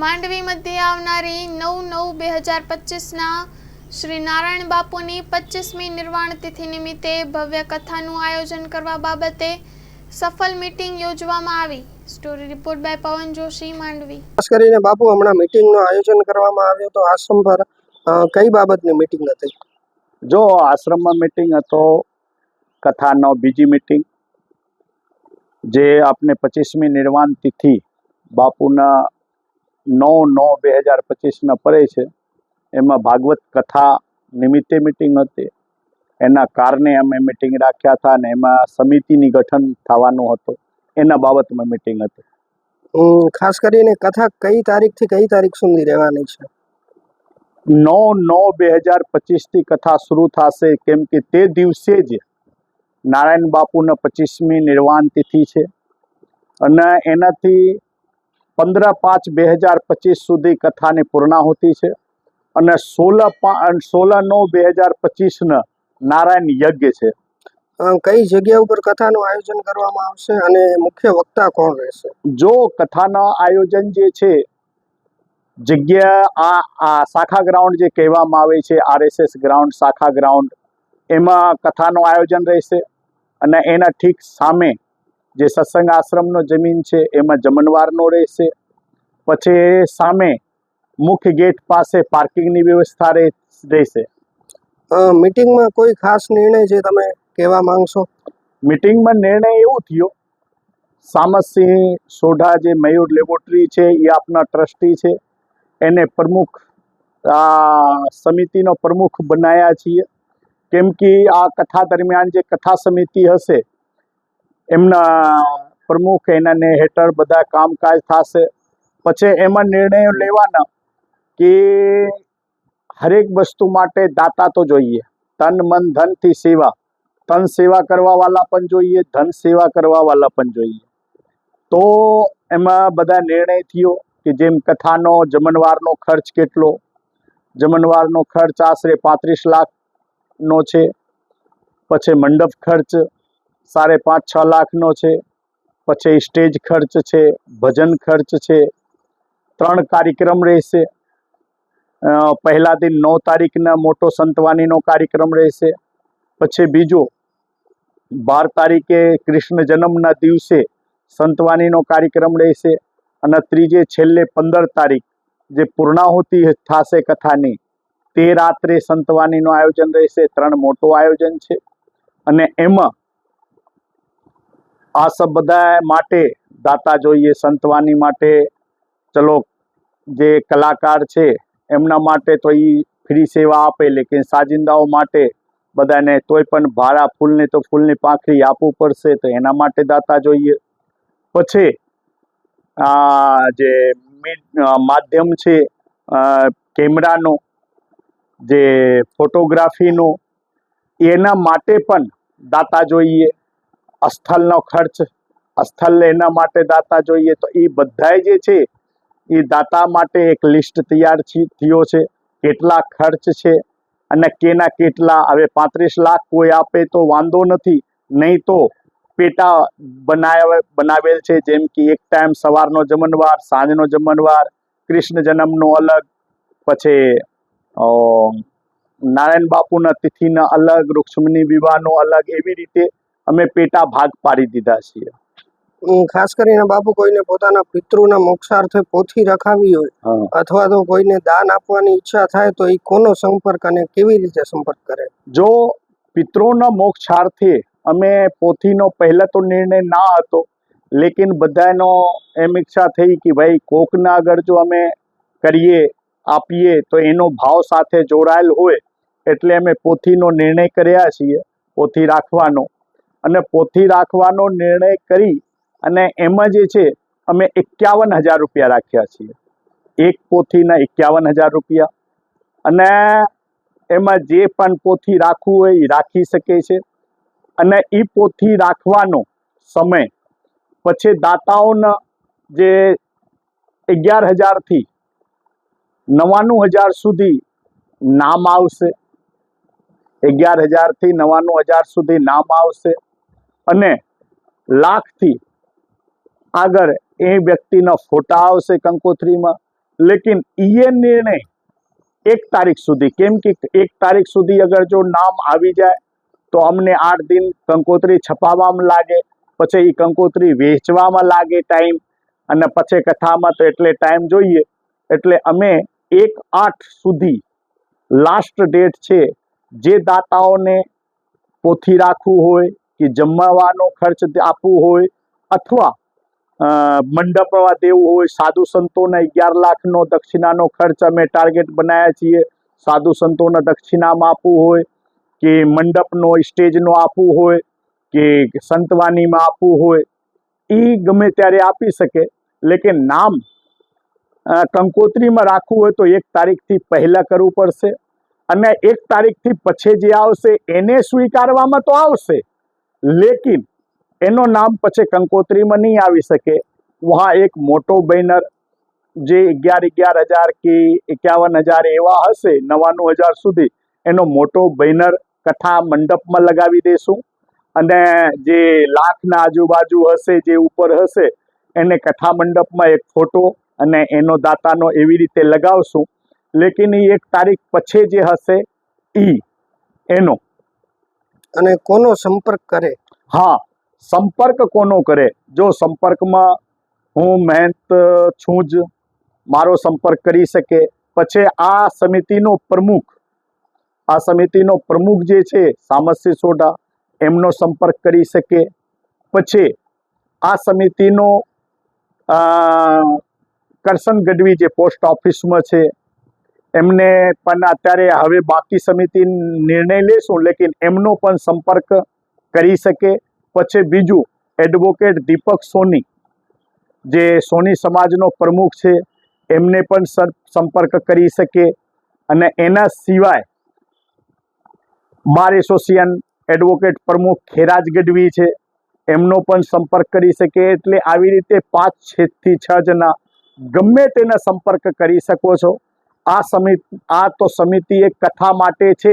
માંડવી મધ્યે આવનારી 9/9/2025 શ્રી નારાયણ બાપુની 25મી નિર્વાણ તિથિ નિમિત્તે ભવ્ય કથાનું આયોજન કરવા બાબતે સફળ મીટિંગ યોજવામાં આવી। સ્ટોરી રિપોર્ટ બાય પવન જોશી, માંડવી। ખાસ કરીને બાપુ હમણાં મીટિંગનું આયોજન કરવામાં આવ્યું તો આશ્રમ પર કઈ બાબતની મીટિંગ હતી? જો આશ્રમમાં મીટિંગ હતો, કથાનો બીજી મીટિંગ જે આપણે 25મી નિર્વાણ તિથિ બાપુના 9/9/2025 પડે છે, એમાં ભાગવત કથા નિમિત્તે મીટિંગ હતી। એના કારણે અમે મીટિંગ રાખ્યા હતા અને એમાં સમિતિની ગઠન થવાનું હતું, એના બાબતમાં મીટિંગ હતી। ખાસ કરીને કથા કઈ તારીખથી કઈ તારીખ સુધી રહેવાની છે? 9/9/2025 કથા શરૂ થશે, કેમ કે તે દિવસે જ નારાયણ બાપુના 25મી નિર્વાણ તિથિ છે અને એનાથી 15/5/2025 સુધી કથાની પૂર્ણાહુતિ છે અને 16/9/2025 નારાયણ યજ્ઞ છે। કઈ જગ્યા ઉપર કથાનું આયોજન કરવામાં આવશે અને મુખ્ય વક્તા કોણ રહેશે? જો કથાના આયોજન જે છે, જગ્યા આ શાખા ગ્રાઉન્ડ જે કહેવામાં આવે છે, RSS ગ્રાઉન્ડ, શાખા ગ્રાઉન્ડ, એમાં કથાનું આયોજન રહેશે અને એના ઠીક સામે જે સત્સંગ આશ્રમનો જમીન છે એમાં જમણવારનો રહેશે। પછી સામે મુખ્ય ગેટ પાસે પાર્કિંગની વ્યવસ્થા રહેશે। મીટિંગમાં કોઈ ખાસ નિર્ણય જે તમે કહેવા માંગશો? મીટિંગમાં નિર્ણય એવો થયો, સામતસિંહ સોઢા જે મયુર લેબોરેટરી છે એ આપના ટ્રસ્ટી છે, એને પ્રમુખ સમિતિનો પ્રમુખ બનાવ્યા છીએ, કેમ કે આ કથા દરમિયાન જે કથા સમિતિ હશે એમના પ્રમુખ એના હેઠળ બધા કામકાજ થશે। પછી એમાં નિર્ણયો લેવાના કે હરેક વસ્તુ માટે દાતા તો જોઈએ, તન મન ધનથી સેવા, તન સેવા કરવાવાળા પણ જોઈએ, ધન સેવા કરવાવાળા પણ જોઈએ। તો એમાં બધા નિર્ણય થયો કે જેમ કથાનો જમણવારનો ખર્ચ કેટલો, જમણવારનો ખર્ચ આશરે 35 લાખનો છે, પછી મંડપ ખર્ચ 5.5-6 લાખનો છે, પછી સ્ટેજ ખર્ચ છે, ભજન ખર્ચ છે, 3 કાર્યક્રમ રહેશે। પહેલા દિન 9 તારીખના મોટો સંતવાણીનો કાર્યક્રમ રહેશે, પછી બીજો 12 તારીખે કૃષ્ણ જન્મના દિવસે સંતવાણીનો કાર્યક્રમ રહેશે અને ત્રીજે છેલ્લે 15 તારીખ જે પૂર્ણાહુતિ થશે કથાની, તે રાત્રે સંતવાણીનું આયોજન રહેશે। 3 મોટું આયોજન છે અને એમાં આ સબ બધા માટે દાતા જોઈએ। સંતવાણી માટે ચલો જે કલાકાર છે એમના માટે તો એ ફ્રી સેવા આપે, લેકિન સાજિંદાઓ માટે બધાને તોય પણ ભાડા ફૂલની તો ફૂલની પાંખરી આપવું પડશે, તો એના માટે દાતા જોઈએ। પછી જે માધ્યમ છે કેમેરાનો, જે ફોટોગ્રાફીનો, એના માટે પણ દાતા જોઈએ। સ્થળનો ખર્ચ, સ્થળ એના માટે દાતા જોઈએ। તો એ બધાય જે છે એ દાતા માટે એક લિસ્ટ તૈયાર થયો છે, કેટલા ખર્ચ છે અને કેના કેટલા। હવે 35 લાખ કોઈ આપે તો વાંધો નથી, નહીં તો પેટા બનાવેલ છે, જેમ કે એક ટાઈમ સવારનો જમણવાર, સાંજનો જમણવાર, કૃષ્ણ જન્મનો અલગ, પછી નારાયણ બાપુના તિથિના અલગ, રૂક્ષ્મણી વિવાહનો અલગ, એવી રીતે અમે પેટા ભાગ પાડી દીધા છીએ। ખાસ કરીને બાપુ કોઈને પોતાના પિતૃના મોક્ષાર્થે પોથી રખાવી હોય અથવા તો કોઈને દાન આપવાની ઈચ્છા થાય તો એ કોનો સંપર્ક અને કેવી રીતે સંપર્ક કરે? જો પિતૃના મોક્ષાર્થે અમે પોથીનો પહેલા તો નિર્ણય ના હતો, લેકિન બધાનો એમ ઈચ્છા થઈ કે ભાઈ કોકના આગળ જો અમે કરીએ, આપીએ તો એનો ભાવ સાથે જોડાયેલ હોય, એટલે અમે પોથીનો નિર્ણય કર્યા છીએ, પોથી રાખવાનો। અને પોથી રાખવાનો નિર્ણય કરી અને એમાં જે છે અમે 51,000 રૂપિયા રાખ્યા છીએ, એક પોથીના 51,000 રૂપિયા। અને એમાં જે પણ પોથી રાખવું હોય એ રાખી શકે છે અને એ પોથી રાખવાનો સમય પછી દાતાઓના જે 11,000 થી 99,000 સુધી નામ આવશે, 11,000 થી 99,000 સુધી નામ આવશે અને લાખથી આગળ એ વ્યક્તિના ફોટા આવશે કંકોત્રીમાં लेकिन ये निर्णय 1 तारीख सुधी, केम कि 1 तारीख सुधी अगर जो नाम आवी जाए तो अमने 8 दिन कंकोत्री छपावामां लागे, पछी ई कंकोत्री वेचवामां लागे टाइम, अने पछी कथामां तो एटले टाइम जोईए, एटले अमे 1/8 सुधी लास्ट डेट छे। जे दाताओने पोथी राखવું હોય કે જમવાનો ખર્ચ આપવું હોય અથવા મંડપમાં દેવું હોય, સાધુ સંતોને 11 લાખનો દક્ષિણાનો ખર્ચ અમે ટાર્ગેટ બનાવ્યા છીએ, સાધુ સંતોને દક્ષિણામાં આપવું હોય કે મંડપનો સ્ટેજનો આપવું હોય કે સંતવાણીમાં આપવું હોય, એ ગમે ત્યારે આપી શકે। લેકિન નામ કંકોત્રીમાં રાખવું હોય તો 1 તારીખથી પહેલાં કરવું પડશે, અને 1 તારીખથી પછી જે આવશે એને સ્વીકારવામાં તો આવશે, लेकिन એનો નામ પછી કંકોત્રીમાં નહીં આવી શકે। વહાં એક મોટો બેનર જે 11,000 કે 51,000 એવા હશે, 99,000 સુધી, એનો મોટો બેનર કથા મંડપમાં લગાવી દેશું, અને જે લાખના આજુબાજુ હશે, જે ઉપર હશે, એને કથા મંડપમાં એક ફોટો અને એનો દાતાનો એવી રીતે લગાવશું। લેકિન એ 1 તારીખ પછી જે હશે એનો અને કોનો સંપર્ક કરે? हाँ, संपर्क कोनो करे? जो संपर्क में हूँ महंत छूँ ज, मारो संपर्क करी सके। पछे आ समितिनो प्रमुख जे छे सामसिंह सोढा, एमनो संपर्क करी सके। पछे आ समितिनो करसन गढ़वी जे पोस्ट ऑफिस में छे, एमने पण अत्यारे हवे बाकी समिति निर्णय लेशुं, लेकिन एमनो पण संपर्क करी सके। पछे बीजू एडवोकेट दीपक सोनी जे सोनी समाजनो प्रमुख छे, एमने पण संपर्क करी सके। अने एना सिवाय बार एसोसिएशन एडवोकेट प्रमुख खेराज गढ़वी छे, एमनो पण संपर्क करी सके। एटले आवी रीते 5 થી 6 जना गमे तेना संपर्क करी शको छो। आ तो समिति एक कथा माटे छे